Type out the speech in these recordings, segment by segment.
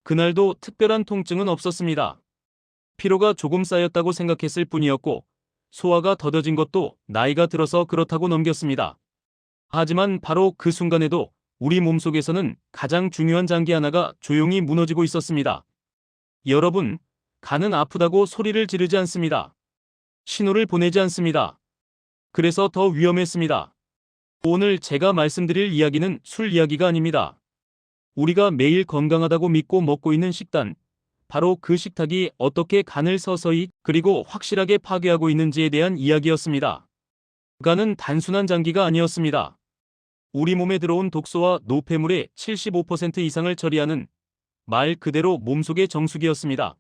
그날도 특별한 통증은 없었습니다. 피로가 조금 쌓였다고 생각했을 뿐이었고 소화가 더뎌진 것도 나이가 들어서 그렇다고 넘겼습니다. 하지만 바로 그 순간에도 우리 몸속에서는 가장 중요한 장기 하나가 조용히 무너지고 있었습니다. 여러분, 간은 아프다고 소리를 지르지 않습니다. 신호를 보내지 않습니다. 그래서 더 위험했습니다. 오늘 제가 말씀드릴 이야기는 술 이야기가 아닙니다. 우리가 매일 건강하다고 믿고 먹고 있는 식단, 바로 그 식탁이 어떻게 간을 서서히 그리고 확실하게 파괴하고 있는지에 대한 이야기였습니다. 간은 단순한 장기가 아니었습니다. 우리 몸에 들어온 독소와 노폐물의 75% 이상을 처리하는 말 그대로 몸속의 정수기였습니다.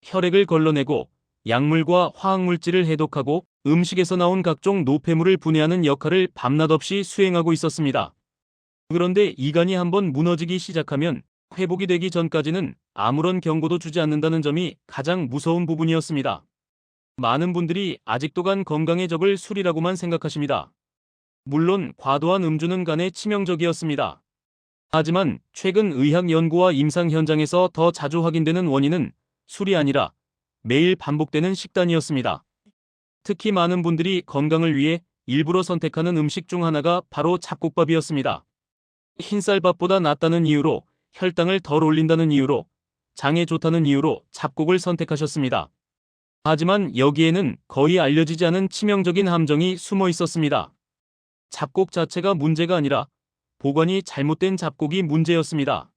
혈액을 걸러내고 약물과 화학물질을 해독하고 음식에서 나온 각종 노폐물을 분해하는 역할을 밤낮 없이 수행하고 있었습니다. 그런데 이 간이 한번 무너지기 시작하면 회복이 되기 전까지는 아무런 경고도 주지 않는다는 점이 가장 무서운 부분이었습니다. 많은 분들이 아직도 간 건강의 적을 술이라고만 생각하십니다. 물론 과도한 음주는 간에 치명적이었습니다. 하지만 최근 의학 연구와 임상 현장에서 더 자주 확인되는 원인은 술이 아니라 매일 반복되는 식단이었습니다. 특히 많은 분들이 건강을 위해 일부러 선택하는 음식 중 하나가 바로 잡곡밥이었습니다. 흰쌀밥보다 낫다는 이유로, 혈당을 덜 올린다는 이유로, 장에 좋다는 이유로 잡곡을 선택하셨습니다. 하지만 여기에는 거의 알려지지 않은 치명적인 함정이 숨어 있었습니다. 잡곡 자체가 문제가 아니라 보관이 잘못된 잡곡이 문제였습니다.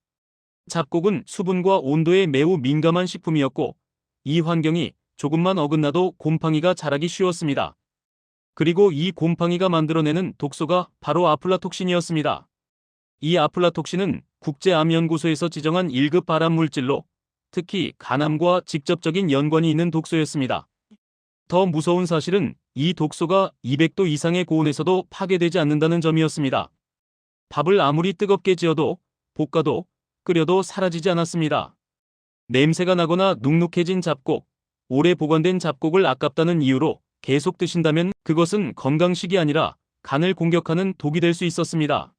잡곡은 수분과 온도에 매우 민감한 식품이었고 이 환경이 조금만 어긋나도 곰팡이가 자라기 쉬웠습니다. 그리고 이 곰팡이가 만들어내는 독소가 바로 아플라톡신이었습니다. 이 아플라톡신은 국제암연구소에서 지정한 1급 발암물질로 특히 간암과 직접적인 연관이 있는 독소였습니다. 더 무서운 사실은 이 독소가 200도 이상의 고온에서도 파괴되지 않는다는 점이었습니다. 밥을 아무리 뜨겁게 지어도 볶아도 끓여도 사라지지 않았습니다. 냄새가 나거나 눅눅해진 잡곡, 오래 보관된 잡곡을 아깝다는 이유로 계속 드신다면 그것은 건강식이 아니라 간을 공격하는 독이 될 수 있었습니다.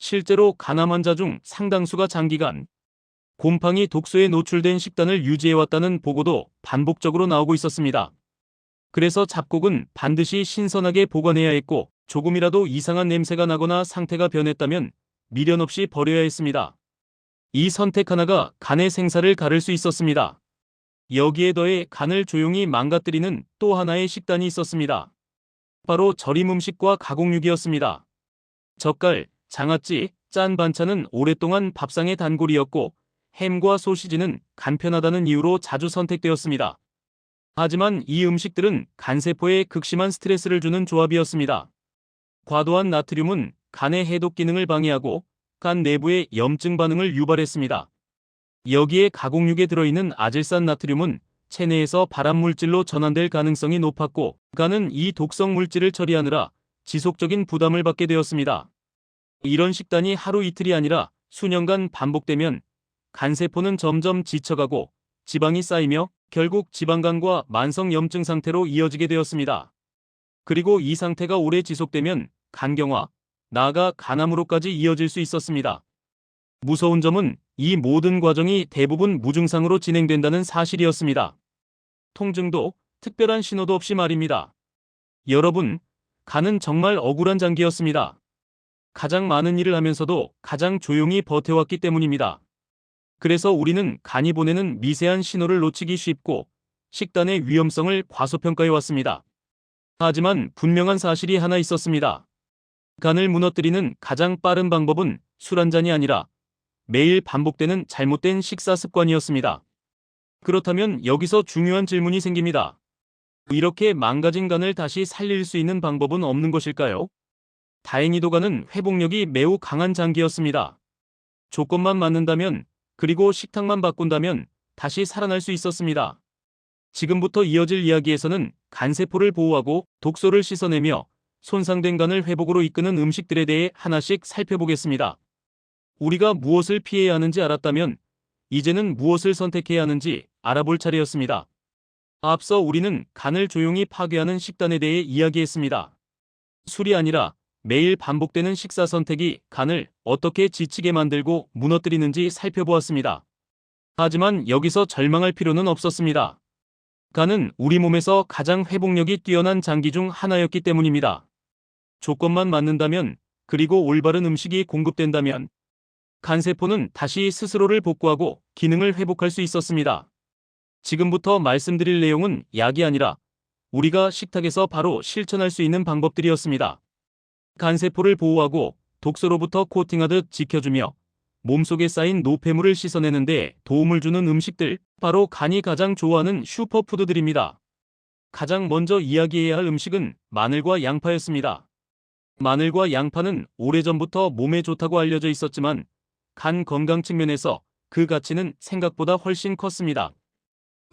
실제로 간암 환자 중 상당수가 장기간 곰팡이 독소에 노출된 식단을 유지해왔다는 보고도 반복적으로 나오고 있었습니다. 그래서 잡곡은 반드시 신선하게 보관해야 했고 조금이라도 이상한 냄새가 나거나 상태가 변했다면 미련 없이 버려야 했습니다. 이 선택 하나가 간의 생사를 가를 수 있었습니다. 여기에 더해 간을 조용히 망가뜨리는 또 하나의 식단이 있었습니다. 바로 절임 음식과 가공육이었습니다. 젓갈, 장아찌, 짠 반찬은 오랫동안 밥상의 단골이었고 햄과 소시지는 간편하다는 이유로 자주 선택되었습니다. 하지만 이 음식들은 간세포에 극심한 스트레스를 주는 조합이었습니다. 과도한 나트륨은 간의 해독 기능을 방해하고 간 내부의 염증 반응을 유발했습니다. 여기에 가공육에 들어있는 아질산 나트륨은 체내에서 발암물질로 전환될 가능성이 높았고 간은 이 독성 물질을 처리하느라 지속적인 부담을 받게 되었습니다. 이런 식단이 하루 이틀이 아니라 수년간 반복되면 간세포는 점점 지쳐가고 지방이 쌓이며 결국 지방간과 만성염증 상태로 이어지게 되었습니다. 그리고 이 상태가 오래 지속되면 간경화, 나아가 간암으로까지 이어질 수 있었습니다. 무서운 점은 이 모든 과정이 대부분 무증상으로 진행된다는 사실이었습니다. 통증도 특별한 신호도 없이 말입니다. 여러분, 간은 정말 억울한 장기였습니다. 가장 많은 일을 하면서도 가장 조용히 버텨왔기 때문입니다. 그래서 우리는 간이 보내는 미세한 신호를 놓치기 쉽고 식단의 위험성을 과소평가해 왔습니다. 하지만 분명한 사실이 하나 있었습니다. 간을 무너뜨리는 가장 빠른 방법은 술 한 잔이 아니라 매일 반복되는 잘못된 식사 습관이었습니다. 그렇다면 여기서 중요한 질문이 생깁니다. 이렇게 망가진 간을 다시 살릴 수 있는 방법은 없는 것일까요? 다행히도 간은 회복력이 매우 강한 장기였습니다. 조건만 맞는다면 그리고 식탁만 바꾼다면 다시 살아날 수 있었습니다. 지금부터 이어질 이야기에서는 간세포를 보호하고 독소를 씻어내며 손상된 간을 회복으로 이끄는 음식들에 대해 하나씩 살펴보겠습니다. 우리가 무엇을 피해야 하는지 알았다면 이제는 무엇을 선택해야 하는지 알아볼 차례였습니다. 앞서 우리는 간을 조용히 파괴하는 식단에 대해 이야기했습니다. 술이 아니라 매일 반복되는 식사 선택이 간을 어떻게 지치게 만들고 무너뜨리는지 살펴보았습니다. 하지만 여기서 절망할 필요는 없었습니다. 간은 우리 몸에서 가장 회복력이 뛰어난 장기 중 하나였기 때문입니다. 조건만 맞는다면, 그리고 올바른 음식이 공급된다면 간세포는 다시 스스로를 복구하고 기능을 회복할 수 있었습니다. 지금부터 말씀드릴 내용은 약이 아니라 우리가 식탁에서 바로 실천할 수 있는 방법들이었습니다. 간세포를 보호하고 독소로부터 코팅하듯 지켜주며 몸속에 쌓인 노폐물을 씻어내는 데 도움을 주는 음식들, 바로 간이 가장 좋아하는 슈퍼푸드들입니다. 가장 먼저 이야기해야 할 음식은 마늘과 양파였습니다. 마늘과 양파는 오래전부터 몸에 좋다고 알려져 있었지만 간 건강 측면에서 그 가치는 생각보다 훨씬 컸습니다.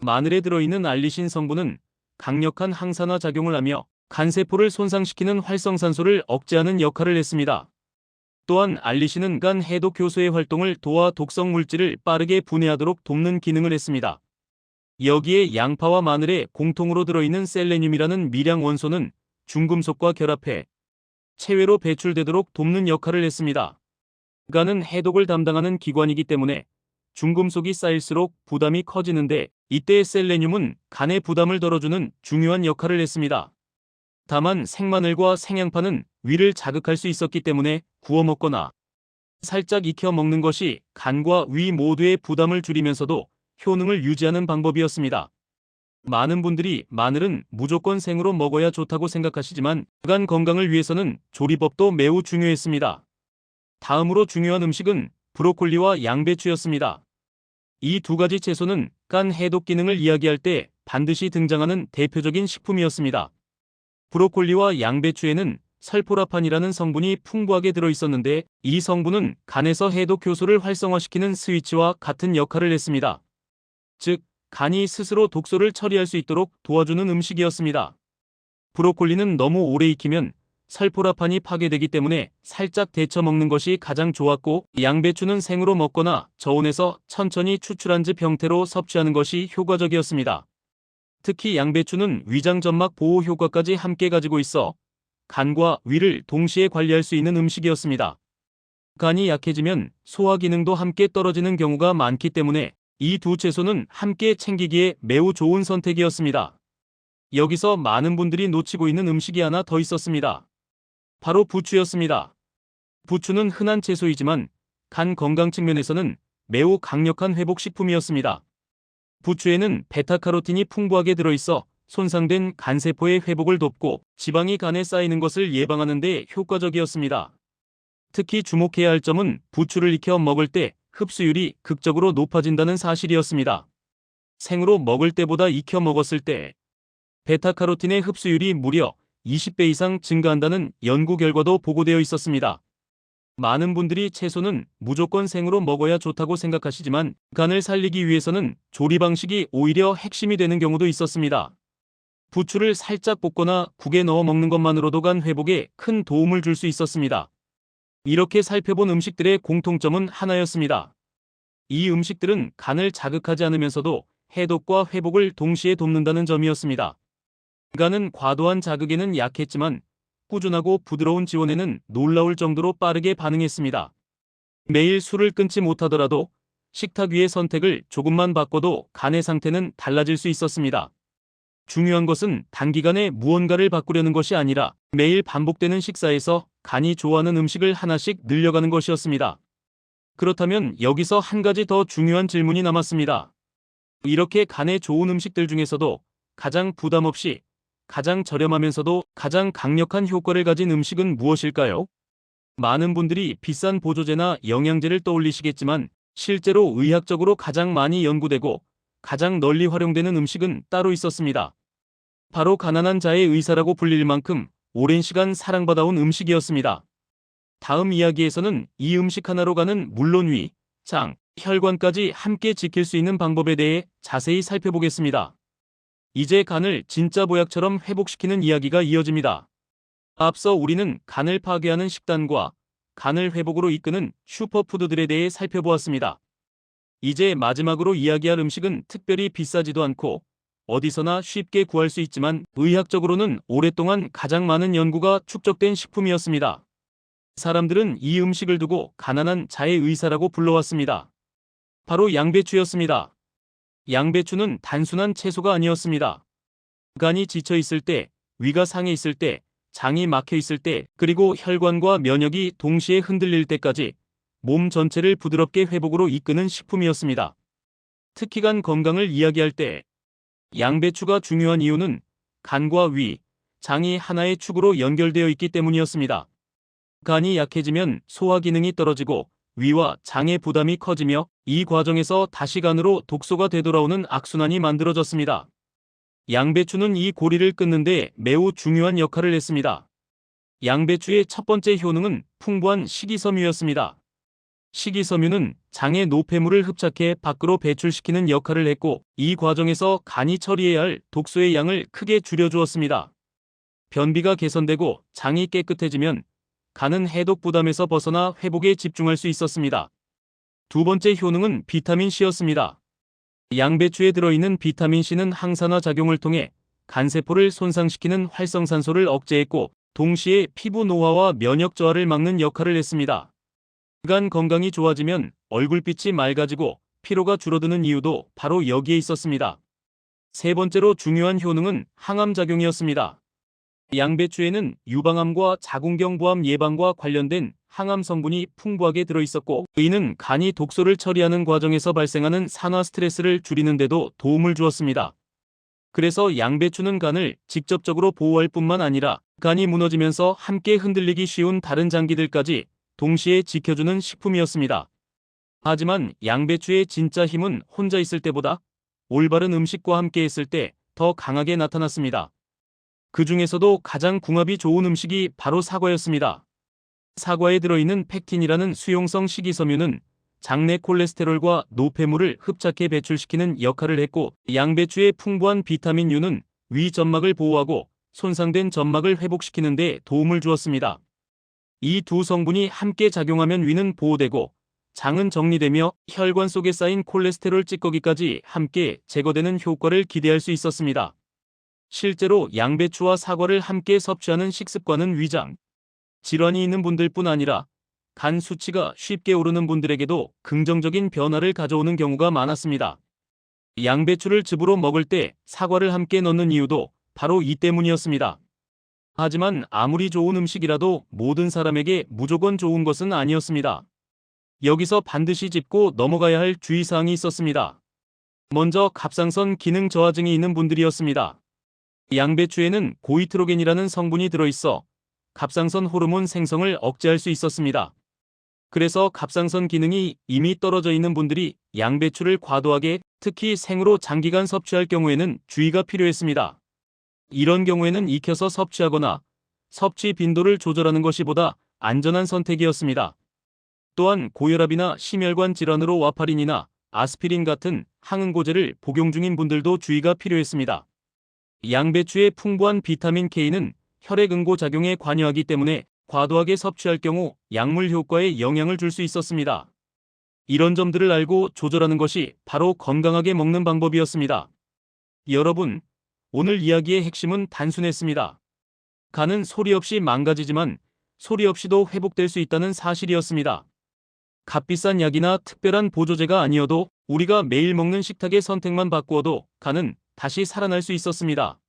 마늘에 들어있는 알리신 성분은 강력한 항산화 작용을 하며 간세포를 손상시키는 활성산소를 억제하는 역할을 했습니다. 또한 알리신은 간 해독 효소의 활동을 도와 독성 물질을 빠르게 분해하도록 돕는 기능을 했습니다. 여기에 양파와 마늘에 공통으로 들어있는 셀레늄이라는 미량 원소는 중금속과 결합해 체외로 배출되도록 돕는 역할을 했습니다. 간은 해독을 담당하는 기관이기 때문에 중금속이 쌓일수록 부담이 커지는데, 이때 셀레늄은 간의 부담을 덜어주는 중요한 역할을 했습니다. 다만 생마늘과 생양파는 위를 자극할 수 있었기 때문에 구워 먹거나 살짝 익혀 먹는 것이 간과 위 모두의 부담을 줄이면서도 효능을 유지하는 방법이었습니다. 많은 분들이 마늘은 무조건 생으로 먹어야 좋다고 생각하시지만 간 건강을 위해서는 조리법도 매우 중요했습니다. 다음으로 중요한 음식은 브로콜리와 양배추였습니다. 이 두 가지 채소는 간 해독 기능을 이야기할 때 반드시 등장하는 대표적인 식품이었습니다. 브로콜리와 양배추에는 설포라판이라는 성분이 풍부하게 들어있었는데, 이 성분은 간에서 해독 효소를 활성화시키는 스위치와 같은 역할을 했습니다. 즉, 간이 스스로 독소를 처리할 수 있도록 도와주는 음식이었습니다. 브로콜리는 너무 오래 익히면 설포라판이 파괴되기 때문에 살짝 데쳐 먹는 것이 가장 좋았고, 양배추는 생으로 먹거나 저온에서 천천히 추출한즙 형태로 섭취하는 것이 효과적이었습니다. 특히 양배추는 위장 점막 보호 효과까지 함께 가지고 있어 간과 위를 동시에 관리할 수 있는 음식이었습니다. 간이 약해지면 소화 기능도 함께 떨어지는 경우가 많기 때문에 이 두 채소는 함께 챙기기에 매우 좋은 선택이었습니다. 여기서 많은 분들이 놓치고 있는 음식이 하나 더 있었습니다. 바로 부추였습니다. 부추는 흔한 채소이지만 간 건강 측면에서는 매우 강력한 회복식품이었습니다. 부추에는 베타카로틴이 풍부하게 들어있어 손상된 간세포의 회복을 돕고 지방이 간에 쌓이는 것을 예방하는 데 효과적이었습니다. 특히 주목해야 할 점은 부추를 익혀 먹을 때 흡수율이 극적으로 높아진다는 사실이었습니다. 생으로 먹을 때보다 익혀 먹었을 때 베타카로틴의 흡수율이 무려 20배 이상 증가한다는 연구 결과도 보고되어 있었습니다. 많은 분들이 채소는 무조건 생으로 먹어야 좋다고 생각하시지만 간을 살리기 위해서는 조리 방식이 오히려 핵심이 되는 경우도 있었습니다. 부추를 살짝 볶거나 국에 넣어 먹는 것만으로도 간 회복에 큰 도움을 줄 수 있었습니다. 이렇게 살펴본 음식들의 공통점은 하나였습니다. 이 음식들은 간을 자극하지 않으면서도 해독과 회복을 동시에 돕는다는 점이었습니다. 간은 과도한 자극에는 약했지만 꾸준하고 부드러운 지원에는 놀라울 정도로 빠르게 반응했습니다. 매일 술을 끊지 못하더라도 식탁 위의 선택을 조금만 바꿔도 간의 상태는 달라질 수 있었습니다. 중요한 것은 단기간에 무언가를 바꾸려는 것이 아니라 매일 반복되는 식사에서 간이 좋아하는 음식을 하나씩 늘려가는 것이었습니다. 그렇다면 여기서 한 가지 더 중요한 질문이 남았습니다. 이렇게 간에 좋은 음식들 중에서도 가장 부담 없이, 가장 저렴하면서도 가장 강력한 효과를 가진 음식은 무엇일까요? 많은 분들이 비싼 보조제나 영양제를 떠올리시겠지만 실제로 의학적으로 가장 많이 연구되고 가장 널리 활용되는 음식은 따로 있었습니다. 바로 가난한 자의 의사라고 불릴 만큼 오랜 시간 사랑받아온 음식이었습니다. 다음 이야기에서는 이 음식 하나로 간은 물론 위, 장, 혈관까지 함께 지킬 수 있는 방법에 대해 자세히 살펴보겠습니다. 이제 간을 진짜 보약처럼 회복시키는 이야기가 이어집니다. 앞서 우리는 간을 파괴하는 식단과 간을 회복으로 이끄는 슈퍼푸드들에 대해 살펴보았습니다. 이제 마지막으로 이야기할 음식은 특별히 비싸지도 않고 어디서나 쉽게 구할 수 있지만 의학적으로는 오랫동안 가장 많은 연구가 축적된 식품이었습니다. 사람들은 이 음식을 두고 가난한 자의 의사라고 불러왔습니다. 바로 양배추였습니다. 양배추는 단순한 채소가 아니었습니다. 간이 지쳐 있을 때, 위가 상해 있을 때, 장이 막혀 있을 때, 그리고 혈관과 면역이 동시에 흔들릴 때까지 몸 전체를 부드럽게 회복으로 이끄는 식품이었습니다. 특히 간 건강을 이야기할 때 양배추가 중요한 이유는 간과 위, 장이 하나의 축으로 연결되어 있기 때문이었습니다. 간이 약해지면 소화 기능이 떨어지고 위와 장의 부담이 커지며 이 과정에서 다시 간으로 독소가 되돌아오는 악순환이 만들어졌습니다. 양배추는 이 고리를 끊는 데 매우 중요한 역할을 했습니다. 양배추의 첫 번째 효능은 풍부한 식이섬유였습니다. 식이섬유는 장의 노폐물을 흡착해 밖으로 배출시키는 역할을 했고 이 과정에서 간이 처리해야 할 독소의 양을 크게 줄여주었습니다. 변비가 개선되고 장이 깨끗해지면 간은 해독 부담에서 벗어나 회복에 집중할 수 있었습니다. 두 번째 효능은 비타민C였습니다. 양배추에 들어있는 비타민C는 항산화 작용을 통해 간세포를 손상시키는 활성산소를 억제했고 동시에 피부 노화와 면역 저하를 막는 역할을 했습니다. 간 건강이 좋아지면 얼굴빛이 맑아지고 피로가 줄어드는 이유도 바로 여기에 있었습니다. 세 번째로 중요한 효능은 항암작용이었습니다. 양배추에는 유방암과 자궁경부암 예방과 관련된 항암 성분이 풍부하게 들어있었고 이는 간이 독소를 처리하는 과정에서 발생하는 산화 스트레스를 줄이는 데도 도움을 주었습니다. 그래서 양배추는 간을 직접적으로 보호할 뿐만 아니라 간이 무너지면서 함께 흔들리기 쉬운 다른 장기들까지 동시에 지켜주는 식품이었습니다. 하지만 양배추의 진짜 힘은 혼자 있을 때보다 올바른 음식과 함께 했을 때 더 강하게 나타났습니다. 그 중에서도 가장 궁합이 좋은 음식이 바로 사과였습니다. 사과에 들어있는 펙틴이라는 수용성 식이섬유는 장내 콜레스테롤과 노폐물을 흡착해 배출시키는 역할을 했고 양배추의 풍부한 비타민 U는 위 점막을 보호하고 손상된 점막을 회복시키는 데 도움을 주었습니다. 이 두 성분이 함께 작용하면 위는 보호되고 장은 정리되며 혈관 속에 쌓인 콜레스테롤 찌꺼기까지 함께 제거되는 효과를 기대할 수 있었습니다. 실제로 양배추와 사과를 함께 섭취하는 식습관은 위장 질환이 있는 분들뿐 아니라 간 수치가 쉽게 오르는 분들에게도 긍정적인 변화를 가져오는 경우가 많았습니다. 양배추를 즙으로 먹을 때 사과를 함께 넣는 이유도 바로 이 때문이었습니다. 하지만 아무리 좋은 음식이라도 모든 사람에게 무조건 좋은 것은 아니었습니다. 여기서 반드시 짚고 넘어가야 할 주의사항이 있었습니다. 먼저 갑상선 기능 저하증이 있는 분들이었습니다. 양배추에는 고이트로겐이라는 성분이 들어있어 갑상선 호르몬 생성을 억제할 수 있었습니다. 그래서 갑상선 기능이 이미 떨어져 있는 분들이 양배추를 과도하게 특히 생으로 장기간 섭취할 경우에는 주의가 필요했습니다. 이런 경우에는 익혀서 섭취하거나 섭취 빈도를 조절하는 것이 보다 안전한 선택이었습니다. 또한 고혈압이나 심혈관 질환으로 와파린이나 아스피린 같은 항응고제를 복용 중인 분들도 주의가 필요했습니다. 양배추의 풍부한 비타민 K는 혈액 응고 작용에 관여하기 때문에 과도하게 섭취할 경우 약물 효과에 영향을 줄 수 있었습니다. 이런 점들을 알고 조절하는 것이 바로 건강하게 먹는 방법이었습니다. 여러분, 오늘 이야기의 핵심은 단순했습니다. 간은 소리 없이 망가지지만 소리 없이도 회복될 수 있다는 사실이었습니다. 값비싼 약이나 특별한 보조제가 아니어도 우리가 매일 먹는 식탁의 선택만 바꾸어도 간은 다시 살아날 수 있었습니다.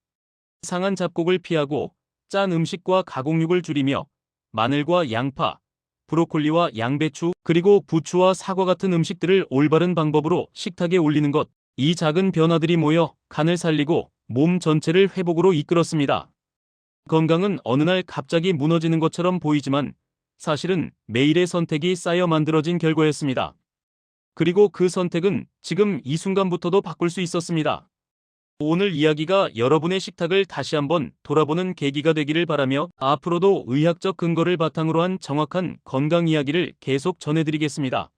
상한 잡곡을 피하고 짠 음식과 가공육을 줄이며 마늘과 양파, 브로콜리와 양배추, 그리고 부추와 사과 같은 음식들을 올바른 방법으로 식탁에 올리는 것, 이 작은 변화들이 모여 간을 살리고 몸 전체를 회복으로 이끌었습니다. 건강은 어느 날 갑자기 무너지는 것처럼 보이지만 사실은 매일의 선택이 쌓여 만들어진 결과였습니다. 그리고 그 선택은 지금 이 순간부터도 바꿀 수 있었습니다. 오늘 이야기가 여러분의 식탁을 다시 한번 돌아보는 계기가 되기를 바라며 앞으로도 의학적 근거를 바탕으로 한 정확한 건강 이야기를 계속 전해드리겠습니다.